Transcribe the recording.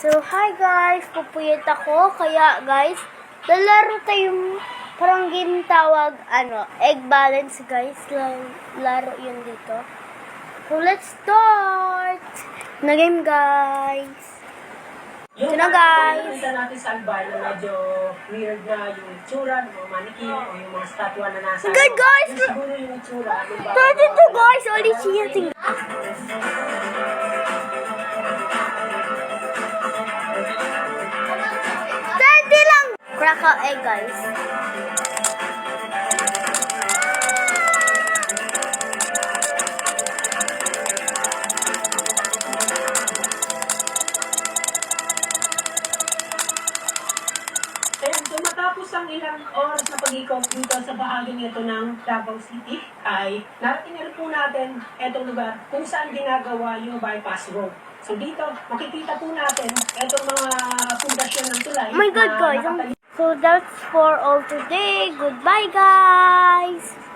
So, hi guys! Pupuyat ako. Kaya guys, lalaro tayong parang game tawag, egg balance guys. Laro yun dito. So, let's start! Na game guys. Yung na guys. Yung natin sa albar na medyo weird na yung itsura, yung mga manikin o yung mga statwa na nasa. Good guys! Yung siguro yung itsura. 32 guys! Only cheating. 30 lang! Crackle egg guys. So matapos ang ilang oras na pag-ikot dito sa bahaging ito ng Davao City, ay narating na rin po natin itong lugar kung saan ginagawa yung bypass road. So dito, makikita po natin itong mga pundasyon ng tulay. Oh my God, guys. nakatali- So that's for all today. Goodbye, guys.